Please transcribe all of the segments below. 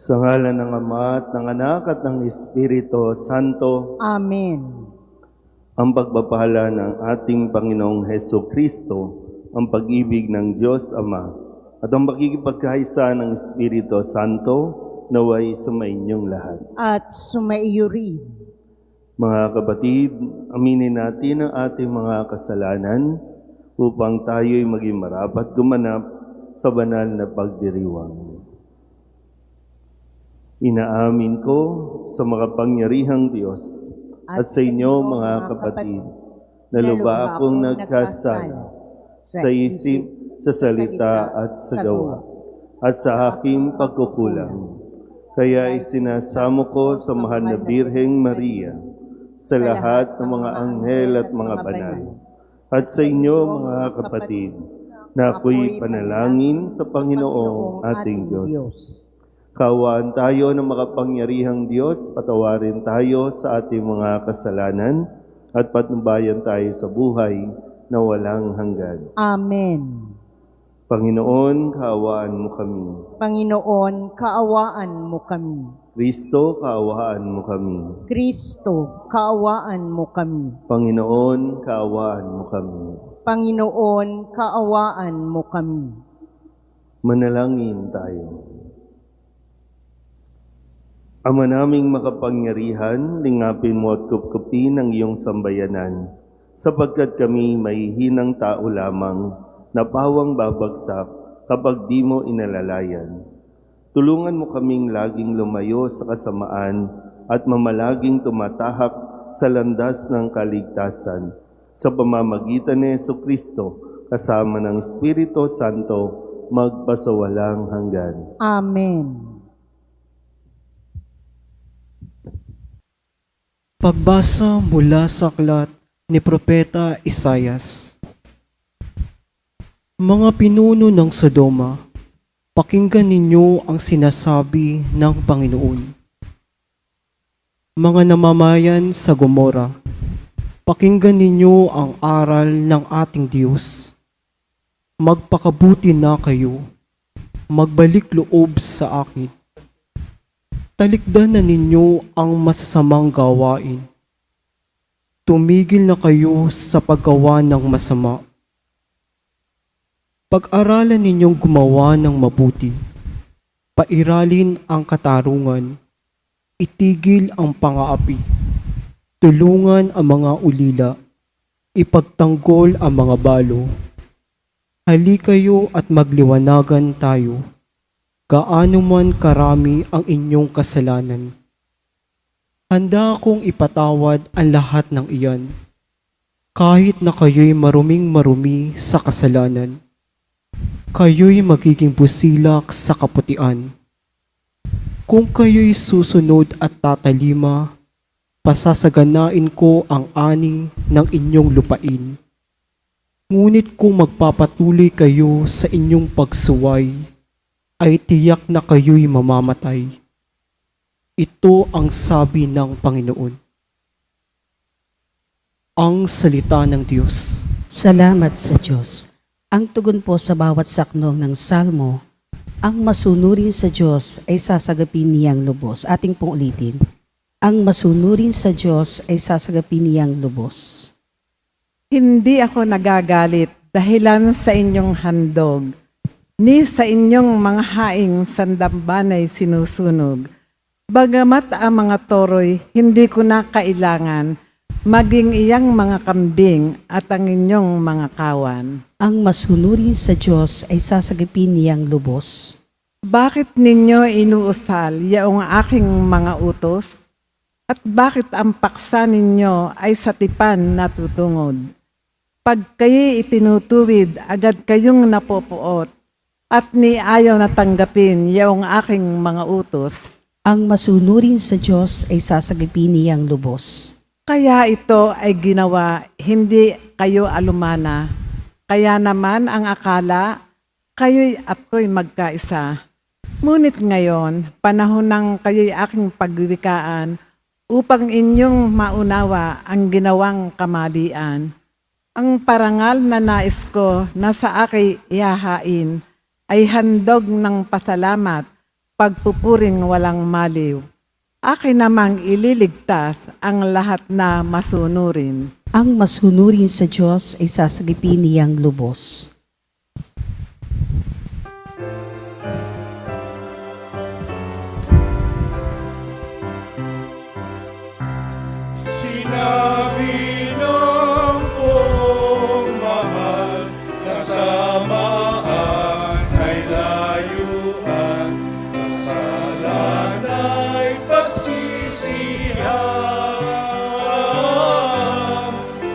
Sa ngalan ng Ama at ng Anak at ng Espiritu Santo. Amen. Ang pagpapala ng ating Panginoong Heso Kristo, ang pag-ibig ng Diyos Ama, at ang pakikipagkaisa ng Espiritu Santo, naway sumainyong lahat. At sumaiyo rin. Mga kapatid, aminin natin ang ating mga kasalanan upang tayo'y maging marapat gumanap sa banal na pagdiriwang. Inaamin ko sa makapangyarihang Diyos at sa inyo mga kapatid, na lubha akong nagkasala sa isip, sa salita at sa gawa, at sa aking pagkukulang. Kaya isinasamo ko sa mahal na Birheng Maria, sa lahat ng mga anghel at mga banal, at sa inyo mga kapatid, na ako'y panalangin sa Panginoong ating Diyos. Kaawaan tayo ng makapangyarihang Diyos, patawarin tayo sa ating mga kasalanan at patnubayan tayo sa buhay na walang hanggan. Amen. Panginoon, kaawaan mo kami. Panginoon, kaawaan mo kami. Kristo, kaawaan mo kami. Kristo, kaawaan mo kami. Panginoon, kaawaan mo kami. Panginoon, kaawaan mo kami. Manalangin tayo. Ama naming makapangyarihan, lingapin mo at kupkupin ang iyong sambayanan, sapagkat kami may hinang tao lamang na pawang babagsak kapag di mo inalalayan. Tulungan mo kaming laging lumayo sa kasamaan at mamalaging tumatahak sa landas ng kaligtasan, sa pamamagitan ni Jesucristo, kasama ng Espiritu Santo, magpasawalang hanggan. Amen. Pagbasa mula sa aklat ni Propeta Isaias. Mga pinuno ng Sodoma, pakinggan ninyo ang sinasabi ng Panginoon. Mga namamayan sa Gomora, pakinggan ninyo ang aral ng ating Diyos. Magpakabuti na kayo, magbalik loob sa akin. Talikdan na ninyo ang masasamang gawain. Tumigil na kayo sa paggawa ng masama. Pag-aralan ninyong gumawa ng mabuti. Pairalin ang katarungan. Itigil ang pang-aapi. Tulungan ang mga ulila. Ipagtanggol ang mga balo. Hali kayo at magliwanagan tayo. Gaano man karami ang inyong kasalanan. Handa akong ipatawad ang lahat ng iyan, kahit na kayo'y maruming-marumi sa kasalanan. Kayo'y magiging busilak sa kaputian. Kung kayo'y susunod at tatalima, pasasaganain ko ang ani ng inyong lupain. Ngunit kung magpapatuloy kayo sa inyong pagsuway, ay tiyak na kayo'y mamamatay. Ito ang sabi ng Panginoon. Ang salita ng Diyos. Salamat sa Diyos. Ang tugon po sa bawat saknong ng salmo, ang masunurin sa Diyos ay sasagapin niyang lubos. Ating pong ulitin. Ang masunurin sa Diyos ay sasagapin niyang lubos. Hindi ako nagagalit dahilan sa inyong handog, ni sa inyong mga haing sandambanay sinusunog. Bagamat ang mga toro'y hindi ko na kailangan, maging iyang mga kambing at ang inyong mga kawan. Ang masunurin sa Diyos ay sasagapin niyang lubos. Bakit ninyo inuusal yaong aking mga utos? At bakit ang paksa ninyo ay sa tipan natutungod? Pag kayo'y itinutuwid, agad kayong napopuot at ni ayaw na tanggapin yaong aking mga utos. Ang masunurin sa Diyos ay sasagipin niyang lubos. Kaya ito ay ginawa, hindi kayo alumana. Kaya naman ang akala, kayo'y at ko'y magkaisa. Ngunit ngayon, panahon ng kayo'y aking pagwiwikaan upang inyong maunawa ang ginawang kamalian. Ang parangal na nais ko na sa akin ihahain ay handog ng pasalamat, pagpupuring walang maliw. Akin namang ililigtas ang lahat na masunurin. Ang masunurin sa Diyos ay sasagipin niyang lubos. Sinabi ng buong mahal, kasamaan ay layuan, kasalan ay pagsisiyang.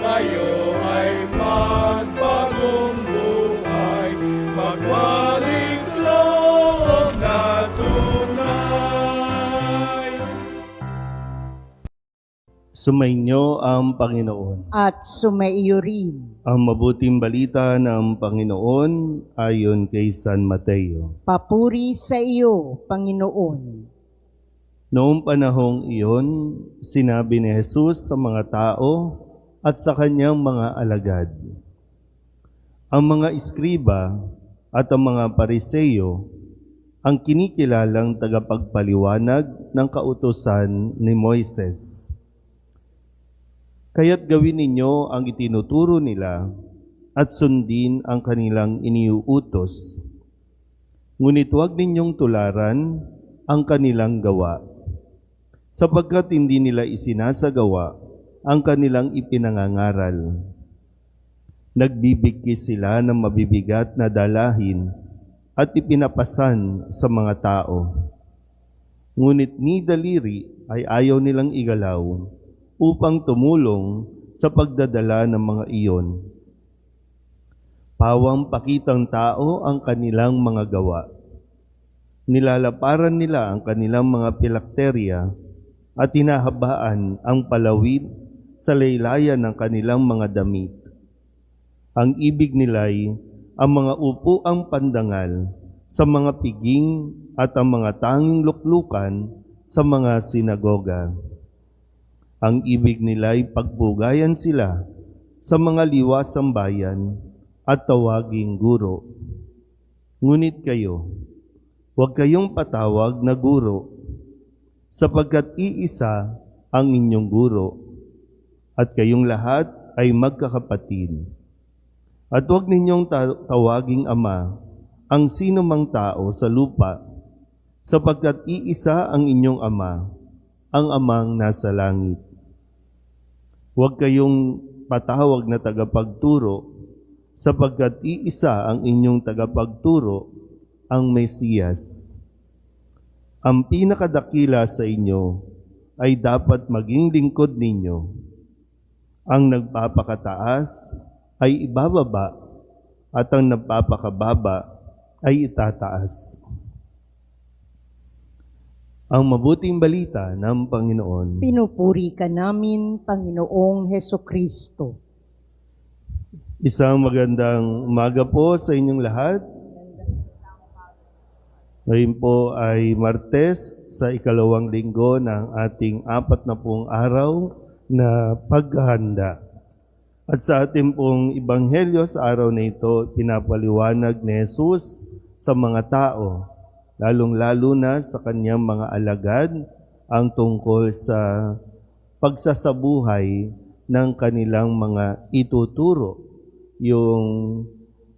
Tayo ay magbagong buhay, magbalik loob na tunay. Sumainyo ang Panginoon. At sumaiyo rin. Ang mabuting balita ng Panginoon ayon kay San Mateo. Papuri sa iyo, Panginoon. Noong panahong iyon, sinabi ni Jesus sa mga tao at sa kanyang mga alagad, ang mga iskriba at ang mga pariseyo ang kinikilalang tagapagpaliwanag ng kautusan ni Moises. Kaya't gawin ninyo ang itinuturo nila at sundin ang kanilang iniuutos. Ngunit huwag ninyong tularan ang kanilang gawa, sapagkat hindi nila isinasagawa ang kanilang ipinangangaral. Nagbibigkis sila ng mabibigat na dalahin at ipinapasan sa mga tao. Ngunit ni daliri ay ayaw nilang igalaw upang tumulong sa pagdadala ng mga iyon. Pawang pakitang tao ang kanilang mga gawa. Nilalaparan nila ang kanilang mga pilakterya at hinahabaan ang palawid sa laylayan ng kanilang mga damit. Ang ibig nila'y ang mga upuang pandangal sa mga piging at ang mga tanging luklukan sa mga sinagoga. Ang ibig nila'y pagbugayan sila sa mga liwasang bayan at tawaging guro. Ngunit kayo, huwag kayong patawag na guro, sapagkat iisa ang inyong guro, at kayong lahat ay magkakapatid. At huwag ninyong tawaging ama ang sino mang tao sa lupa, sapagkat iisa ang inyong ama, ang amang nasa langit. Huwag kayong patawag na tagapagturo, sapagkat iisa ang inyong tagapagturo, ang Mesiyas. Ang pinakadakila sa inyo ay dapat maging lingkod ninyo. Ang nagpapakataas ay ibababa, at ang nagpapakababa ay itataas. Ang mabuting balita ng Panginoon. Pinupuri ka namin, Panginoong Hesukristo. Isang magandang umaga po sa inyong lahat. Ngayon po ay Martes sa ikalawang linggo ng ating 40 araw na paghahanda. At sa ating pong Ebanghelyo sa araw na ito, pinapaliwanag ni Jesus sa mga tao, lalong-lalo na sa kanyang mga alagad, ang tungkol sa pagsasabuhay ng kanilang mga ituturo. Yung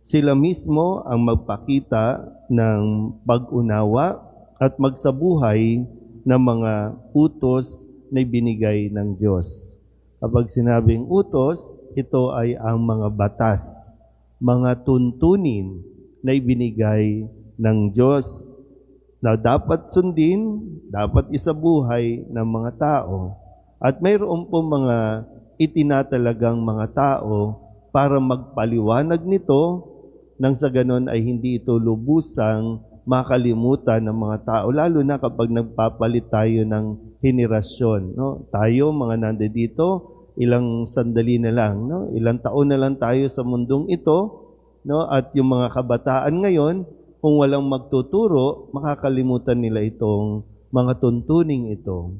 sila mismo ang magpakita ng pag-unawa at magsabuhay ng mga utos na binigay ng Diyos. Kapag sinabing utos, ito ay ang mga batas, mga tuntunin na ibinigay ng Diyos na dapat sundin, dapat isabuhay ng mga tao. At mayroon po mga itinatalagang mga tao para magpaliwanag nito nang sa ganon ay hindi ito lubusang makalimutan ng mga tao, lalo na kapag nagpapalit tayo ng henerasyon. No? Tayo, mga nandito, ilang sandali na lang, no? Ilang taon na lang tayo sa mundong ito, no? At yung mga kabataan ngayon, kung walang magtuturo, makakalimutan nila itong mga tuntuning ito.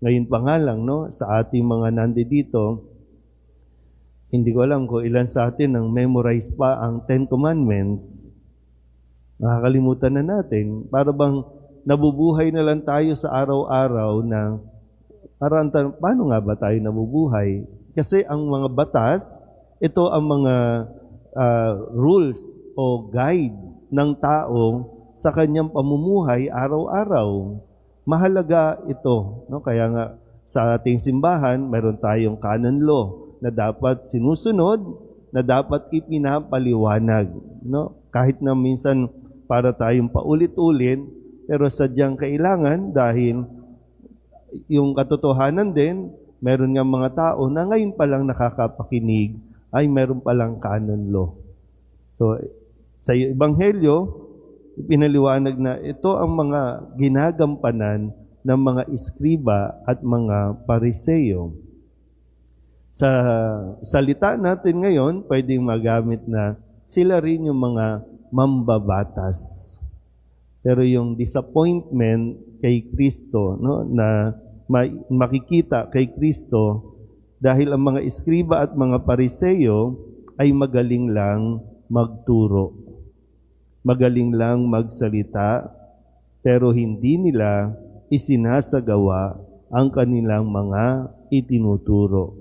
Ngayon pa nga lang, no? Sa ating mga nandito, hindi ko alam kung ilan sa atin ang memorize pa ang Ten Commandments. Nakakalimutan na natin. Para bang nabubuhay na lang tayo sa araw-araw na parang paano nga ba tayo nabubuhay? Kasi ang mga batas, ito ang mga rules o guide ng tao sa kanyang pamumuhay araw-araw. Mahalaga ito. No? Kaya nga sa ating simbahan, mayroon tayong canon law na dapat sinusunod, na dapat ipinapaliwanag. No? Kahit na minsan para tayong paulit-ulit, pero sadyang kailangan dahil yung katotohanan din, meron nga mga tao na ngayon pa lang nakakapakinig ay meron palang canon law. So, sa Ebanghelyo, pinaliwanag na ito ang mga ginagampanan ng mga iskriba at mga pariseyo. Sa salita natin ngayon, pwedeng magamit na sila rin yung mga mambabatas. Pero yung disappointment kay Kristo, no, na makikita kay Kristo dahil ang mga iskriba at mga pariseyo ay magaling lang magturo. Magaling lang magsalita, pero hindi nila isinasagawa ang kanilang mga itinuturo.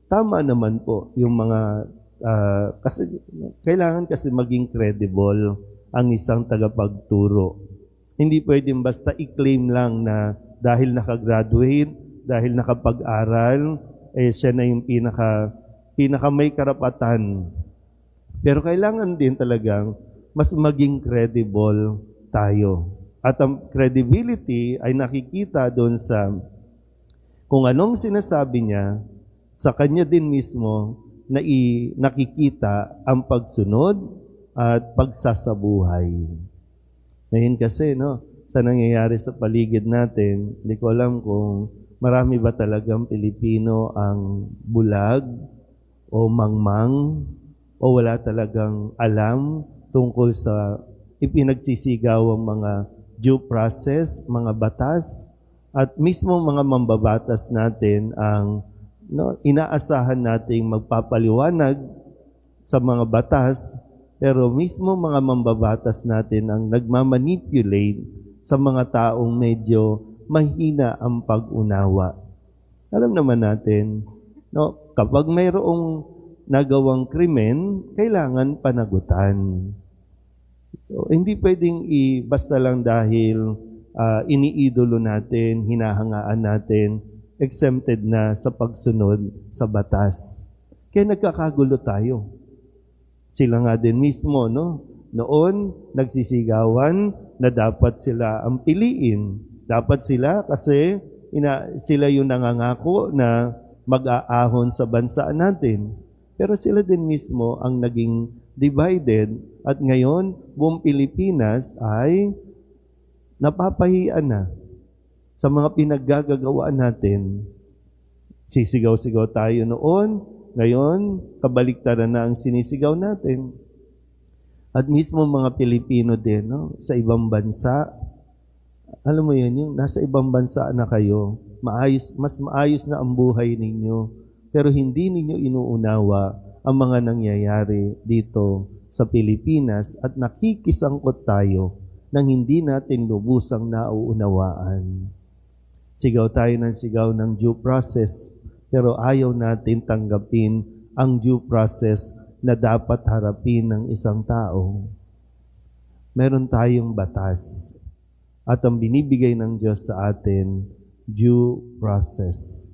Tama naman po yung mga, kasi kailangan kasi maging credible ang isang tagapagturo. Hindi pwedeng basta i-claim lang na dahil nakagraduate, dahil nakapag-aral, siya na yung pinaka may karapatan. Pero kailangan din talagang mas maging credible tayo. At ang credibility ay nakikita doon sa kung anong sinasabi niya, sa kanya din mismo na nakikita ang pagsunod at pagsasabuhay. Ngayon kasi, no, sa nangyayari sa paligid natin, hindi ko alam kung marami ba talagang Pilipino ang bulag o mangmang o wala talagang alam tungkol sa ipinagsisigaw ang mga due process, mga batas, at mismo mga mambabatas natin ang inaasahan nating magpapaliwanag sa mga batas, pero mismo mga mambabatas natin ang nagmamanipulate sa mga taong medyo mahina ang pag-unawa. Alam naman natin, no, kapag mayroong nagawang krimen, kailangan panagutan. So, hindi pwedeng basta lang dahil iniidolo natin, hinahangaan natin, exempted na sa pagsunod sa batas. Kaya nagkakagulo tayo. Sila nga din mismo, no? Noon, nagsisigawan na dapat sila ang piliin. Dapat sila kasi sila yung nangangako na mag-aahon sa bansa natin. Pero sila din mismo ang naging divided at ngayon, buong Pilipinas ay napapahiyan na sa mga pinaggagawaan natin. Sisigaw-sigaw tayo noon, ngayon, kabaliktaran na ang sinisigaw natin. At mismo mga Pilipino din, no, sa ibang bansa, alam mo yun, yung nasa ibang bansa na kayo, mas maayos na ang buhay ninyo, pero hindi ninyo inuunawa ang mga nangyayari dito sa Pilipinas at nakikisangkot tayo nang hindi natin lubusang nauunawaan. Sigaw tayo ng sigaw ng due process, pero ayaw natin tanggapin ang due process na dapat harapin ng isang tao. Meron tayong batas at ang binibigay ng Diyos sa atin, due process.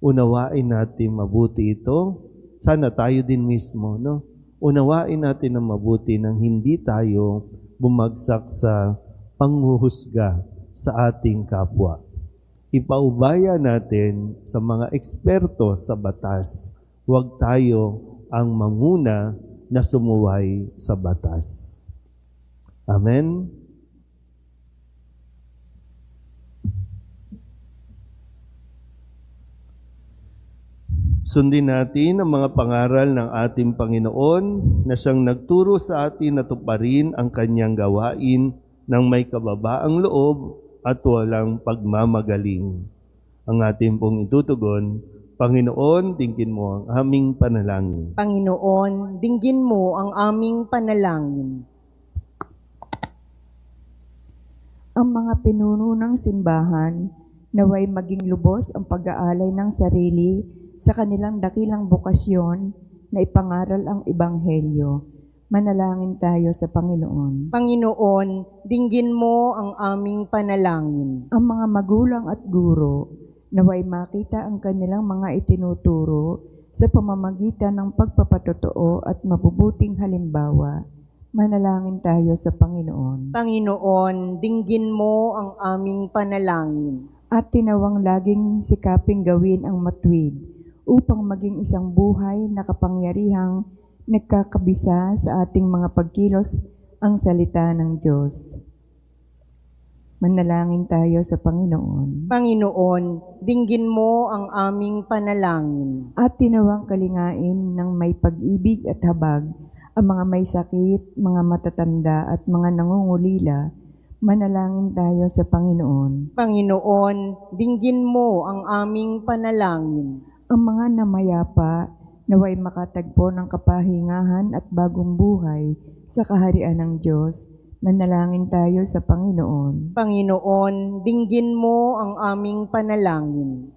Unawain natin mabuti ito. Sana tayo din mismo, no? Unawain natin ng mabuti nang hindi tayo bumagsak sa panghuhusga sa ating kapwa. Ipaubaya natin sa mga eksperto sa batas, huwag tayo ang manguna na sumuway sa batas. Amen? Sundin natin ang mga pangaral ng ating Panginoon na siyang nagturo sa atin na tuparin ang kanyang gawain ng may kababaang loob at walang pagmamagaling. Ang ating pong itutugon, Panginoon, dinggin mo ang aming panalangin. Panginoon, dinggin mo ang aming panalangin. Ang mga pinuno ng simbahan naway maging lubos ang pag-aalay ng sarili sa kanilang dakilang bukasyon na ipangaral ang Ebanghelyo. Manalangin tayo sa Panginoon. Panginoon, dinggin mo ang aming panalangin. Ang mga magulang at guro naway makita ang kanilang mga itinuturo sa pamamagitan ng pagpapatotoo at mabubuting halimbawa. Manalangin tayo sa Panginoon. Panginoon, dinggin mo ang aming panalangin. At tinawang laging sikaping gawin ang matuwid upang maging isang buhay na kapangyarihang nagkakabisa sa ating mga pagkilos ang salita ng Diyos. Manalangin tayo sa Panginoon. Panginoon, dinggin mo ang aming panalangin. At tinawang kalingain ng may pag-ibig at habag ang mga may sakit, mga matatanda at mga nangungulila. Manalangin tayo sa Panginoon. Panginoon, dinggin mo ang aming panalangin. Ang mga namayapa naway makatagpo ng kapahingahan at bagong buhay sa kaharian ng Diyos. Manalangin tayo sa Panginoon. Panginoon, dinggin mo ang aming panalangin.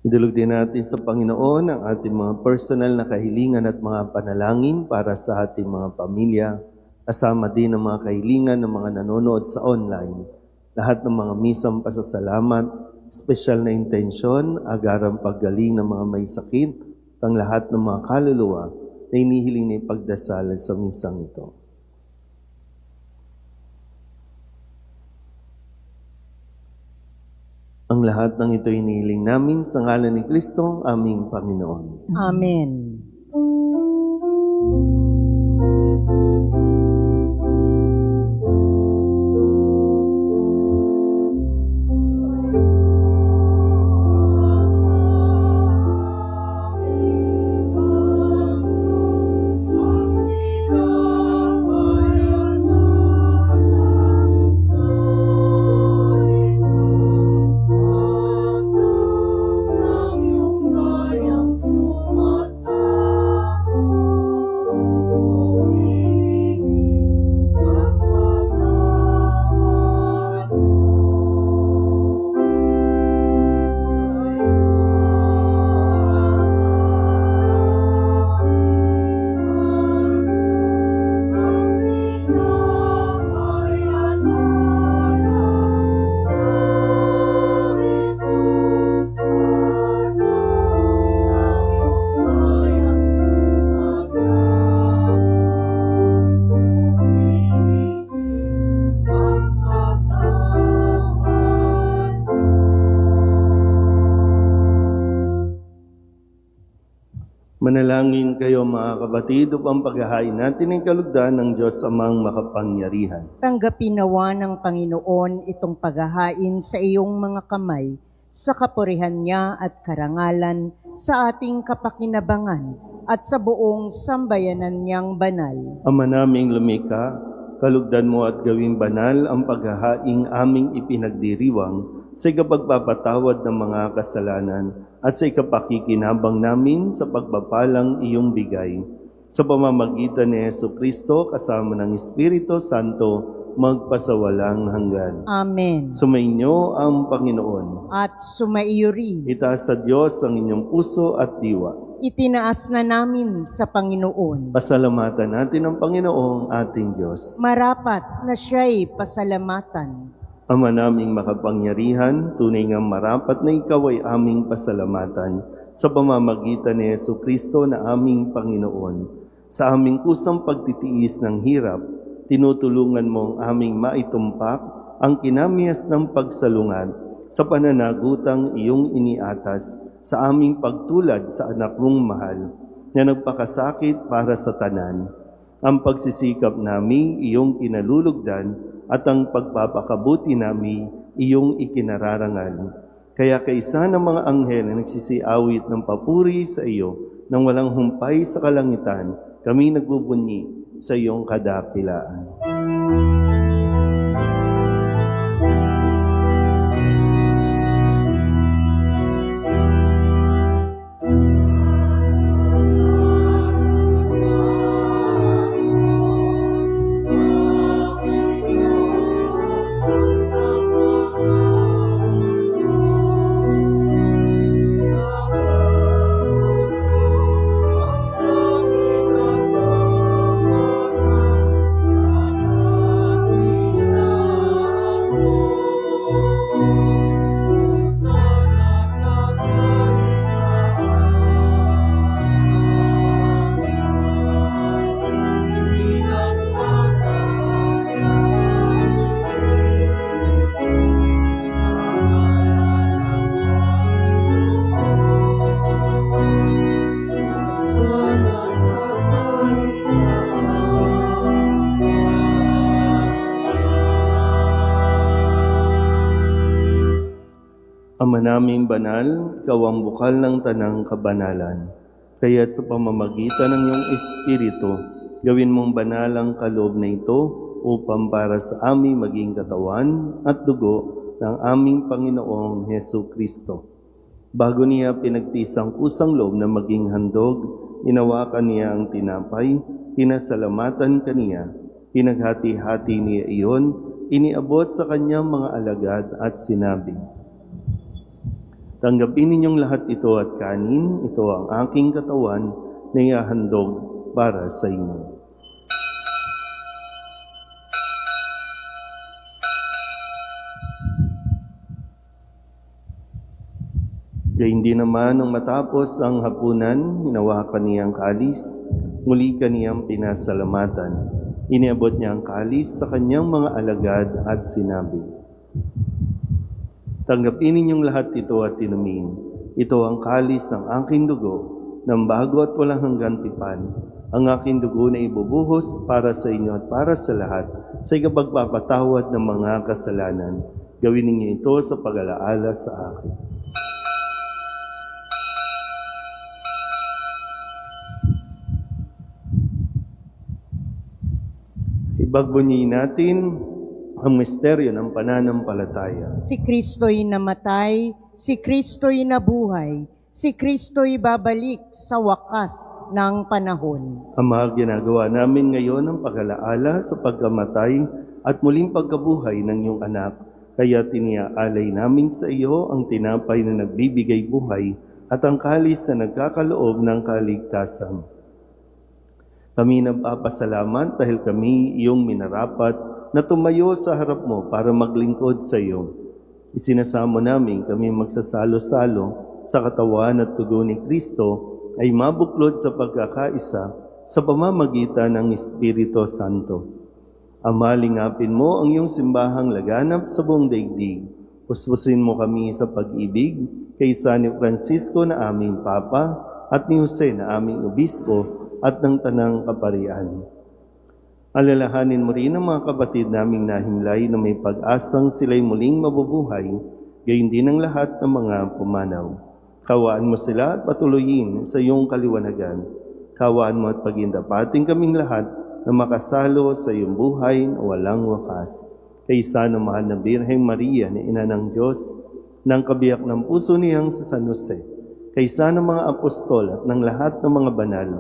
Idulog din natin sa Panginoon ang ating mga personal na kahilingan at mga panalangin para sa ating mga pamilya, kasama din ang mga kahilingan ng mga nanonood sa online. Lahat ng mga misang pasasalamat, espesyal na intensyon, agarang paggaling ng mga may sakit, ang lahat ng mga kaluluwa na inihiling na ipagdasal sa misang ito. Ang lahat ng ito inihiling namin sa ngalan ni Kristo, aming Panginoon. Amen. Manalangin kayo mga kabatid upang paghahain natin ang kalugdan ng Diyos Amang makapangyarihan. Tanggapin nawa ng Panginoon itong paghahain sa iyong mga kamay, sa kapurihan niya at karangalan, sa ating kapakinabangan, at sa buong sambayanan niyang banal. Ama naming lumika, kalugdan mo at gawing banal ang paghahaing aming ipinagdiriwang sa ikapagpapatawad ng mga kasalanan at sa ikapakikinabang namin sa pagpapalang iyong bigay. Sa pamamagitan ni Jesucristo kasama ng Espiritu Santo, magpasawalang hanggan. Amen. Sumainyo ang Panginoon. At sumaiyo rin. Itaas sa Diyos ang inyong puso at diwa. Itinaas na namin sa Panginoon. Pasalamatan natin ang Panginoong ating Diyos. Marapat na siya'y pasalamatan. Ama naming makapangyarihan, tunay nga marapat na ikaw ay aming pasalamatan sa pamamagitan ni Jesucristo na aming Panginoon. Sa aming kusang pagtitiis ng hirap, tinutulungan mo ang aming maitumpak ang kinamiyas ng pagsalungat sa pananagutang iyong iniatas sa aming pagtulad sa anak mong mahal na nagpakasakit para sa tanan. Ang pagsisikap namin iyong kinalulugdan at ang pagpapakabuti namin iyong ikinararangal. Kaya kaisa ng mga anghel na nagsisiawit ng papuri sa iyo nang walang humpay sa kalangitan, kami nagbubunyi sa iyong kadakilaan. Ama naming banal, ikaw ang bukal ng tanang kabanalan. Kaya't sa pamamagitan ng iyong Espiritu, gawin mong banal ang kaloob na ito upang para sa aming maging katawan at dugo ng aming Panginoong Hesu Kristo. Bago niya pinagtisang kusang loob na maging handog, inawakan niya ang tinapay, pinasalamatan kaniya, pinaghati-hati niya iyon, iniabot sa kanyang mga alagad at sinabi, "Tanggapin ninyong lahat ito at kanin, ito ang aking katawan na ihahandog para sa inyo." Gayun din naman nang matapos ang hapunan, hinawakan niya ang kalis, muli kaniyang pinasalamatan. Iniabot niya ang kalis sa kanyang mga alagad at sinabi, "Tanggapin ninyong lahat ito at inumin. Ito ang kalis ng aking dugo, ng bago at walang hanggang tipan. Ang aking dugo na ibubuhos para sa inyo at para sa lahat sa ikapagpapatawad ng mga kasalanan. Gawin ninyo ito sa pag-alaala sa akin." Ibagbunyi natin ang misteryo ng pananampalataya. Si Kristo'y namatay, si Kristo'y nabuhay, si Kristo'y babalik sa wakas ng panahon. Ama, ginagawa namin ngayon ang pag-alaala sa pagkamatay at muling pagkabuhay ng iyong anak. Kaya tiniaalay namin sa iyo ang tinapay na nagbibigay buhay at ang kalis na nagkakaloob ng kaligtasan. Kami nagpapasalamat dahil kami iyong minarapat na tumayo sa harap mo para maglingkod sa iyo. Isinasamo namin kami magsasalo-salo sa katawan at dugo ni Kristo ay mabuklod sa pagkakaisa sa pamamagitan ng Espiritu Santo. Ama, lingapin mo ang iyong simbahang laganap sa buong daigdig. Puspusin mo kami sa pag-ibig kaysa ni Francisco na aming Papa at ni Jose na aming Obispo at ng Tanang Kaparian. Alalahanin mo rin ang mga kapatid naming nahimlay na may pag-asang sila'y muling mabubuhay, gayon din ang lahat ng mga pumanaw. Kawaan mo sila at patuloyin sa iyong kaliwanagan. Kawaan mo at pagindapating kaming lahat na makasalo sa iyong buhay na walang wakas. Kaysa ng mahal na Birheng Maria na Ina ng Diyos, ng kabiyak ng puso niyang sa San Jose, kaysa ng mga apostol at ng lahat ng mga banal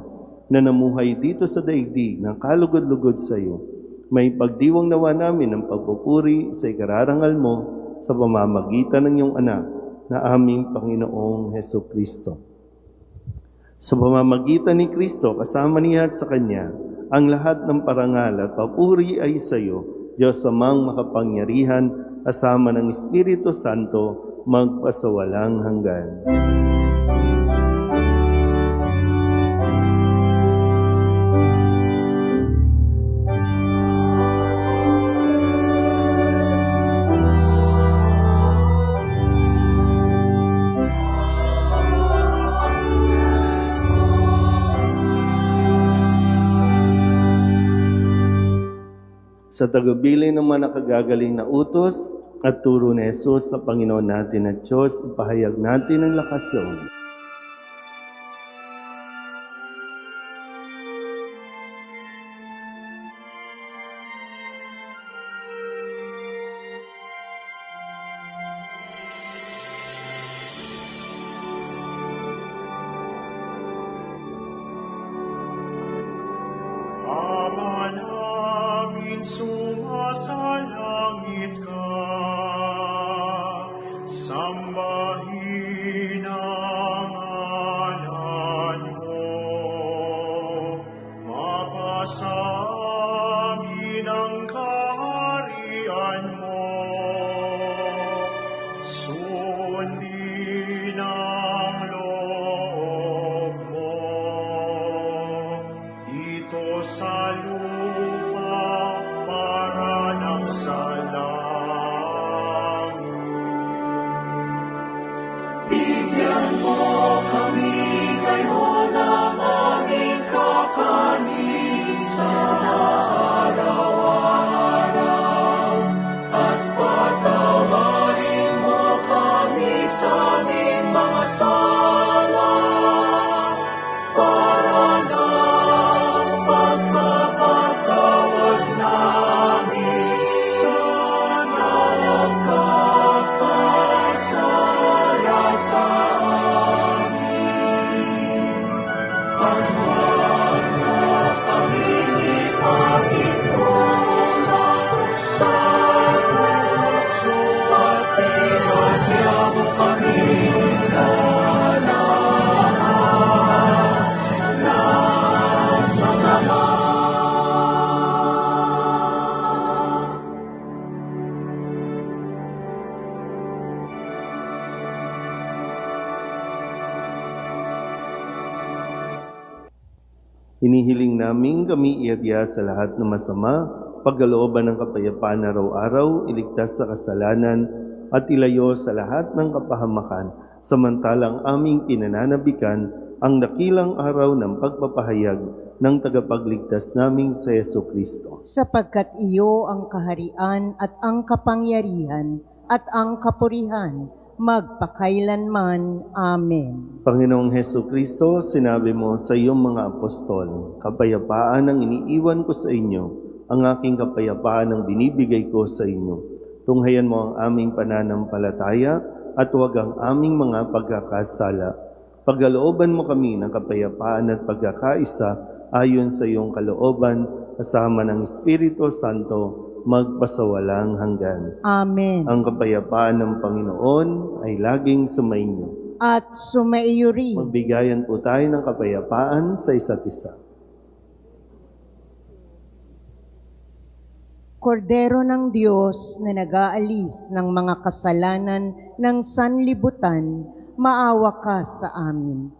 na namuhay dito sa daigdig ng kalugod-lugod sa iyo, may pagdiwang nawa namin ng pagpupuri sa ikararangal mo sa pamamagitan ng iyong anak na aming Panginoong Hesu Kristo. Sa pamamagitan ni Kristo, kasama niya at sa Kanya, ang lahat ng parangal at papuri ay sa iyo, Diyos Amang makapangyarihan, kasama ng Espiritu Santo, magpasawalang hanggan. Sa tagubilin ng mga nakagagaling na utos at turo ni Jesus sa Panginoon natin at Diyos, ipahayag natin ang lakas loob. Ama namin sumasalangit ka, sambahin ang ngalan mo, mapasa amin ang kaharian mo, sundin ang loob mo. Dito sa lupa para ng sa langit. Bigyan mo kami ngayon ng aming kakanin sa araw-araw at patawarin mo kami sa aming mga sala para ng pagpapatawad namin sa nagkakasala sa amin. At huwag mo kaming ipag-intusan sa puso at pinagya mo kami sa Hinihiling namin kami iadya sa lahat ng masama, pagkalooban ng kapayapaan araw-araw, iligtas sa kasalanan, at ilayo sa lahat ng kapahamakan, samantalang aming pinananabikan ang dakilang araw ng pagpapahayag ng tagapagligtas naming sa Yesu Kristo. Sapagkat iyo ang kaharian at ang kapangyarihan at ang kapurihan, magpakailanman. Amen. Panginoong Heso Kristo, sinabi mo sa iyong mga apostol, kapayapaan ang iniiwan ko sa inyo, ang aking kapayapaan ang binibigay ko sa inyo. Tunghayan mo ang aming pananampalataya at huwag ang aming mga pagkakasala. Pagkalooban mo kami ng kapayapaan at pagkakaisa ayon sa iyong kalooban, kasama ng Espiritu Santo, magpasawalang hanggan. Amen. Ang kapayapaan ng Panginoon ay laging sumainyo. At sumaiyo rin. Magbigayan po tayo ng kapayapaan sa isa't isa. Kordero ng Diyos na nag-aalis ng mga kasalanan ng sanlibutan, maawa ka sa amin.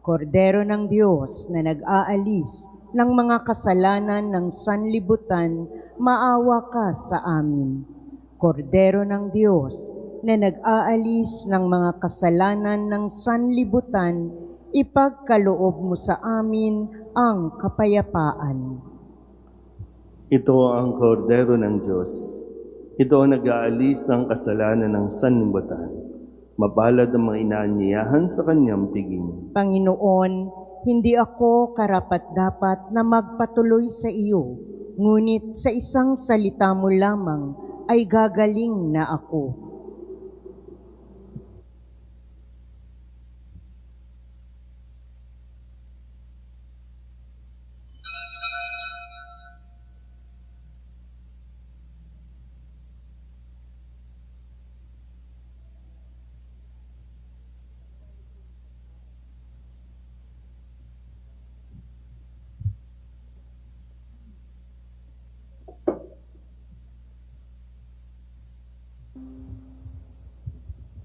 Kordero ng Diyos na nag-aalis ng mga kasalanan ng sanlibutan, maawa ka sa amin. Kordero ng Diyos na nag-aalis ng mga kasalanan ng sanlibutan, ipagkaloob mo sa amin ang kapayapaan. Ito ang kordero ng Diyos. Ito ang nag-aalis ng kasalanan ng sanlibutan. Mapalad ang mga inaanyayahan sa kanyang piging. Panginoon, hindi ako karapat-dapat na magpatuloy sa iyo, ngunit sa isang salita mo lamang ay gagaling na ako.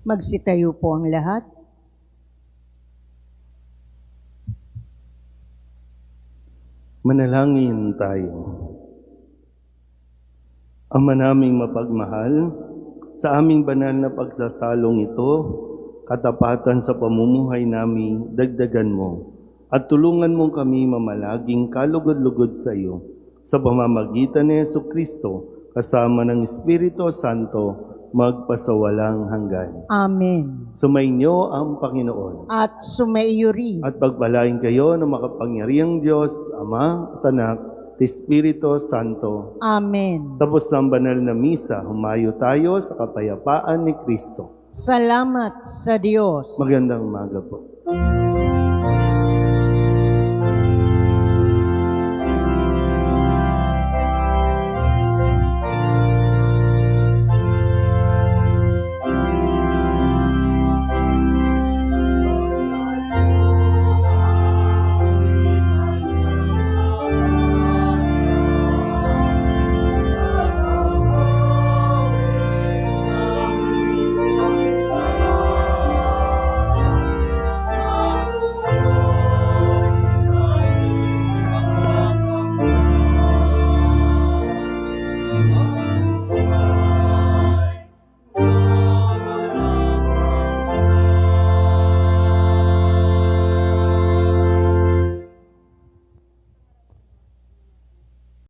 Magsitayo po ang lahat. Manalangin tayo. Ama naming mapagmahal, sa aming banal na pagsasalong ito, katapatan sa pamumuhay namin, dagdagan mo, at tulungan mo kami mamalaging kalugod-lugod sa iyo, sa pamamagitan ni Jesucristo, kasama ng Espiritu Santo, magpasawalang hanggan. Amen. Sumainyo ang Panginoon. At sumaiyo rin. At pagpalain kayo ng makapangyarihang Diyos, Ama at Anak, at Espiritu Santo. Amen. Tapos ang banal na misa, humayo tayo sa kapayapaan ni Kristo. Salamat sa Diyos. Magandang umaga po.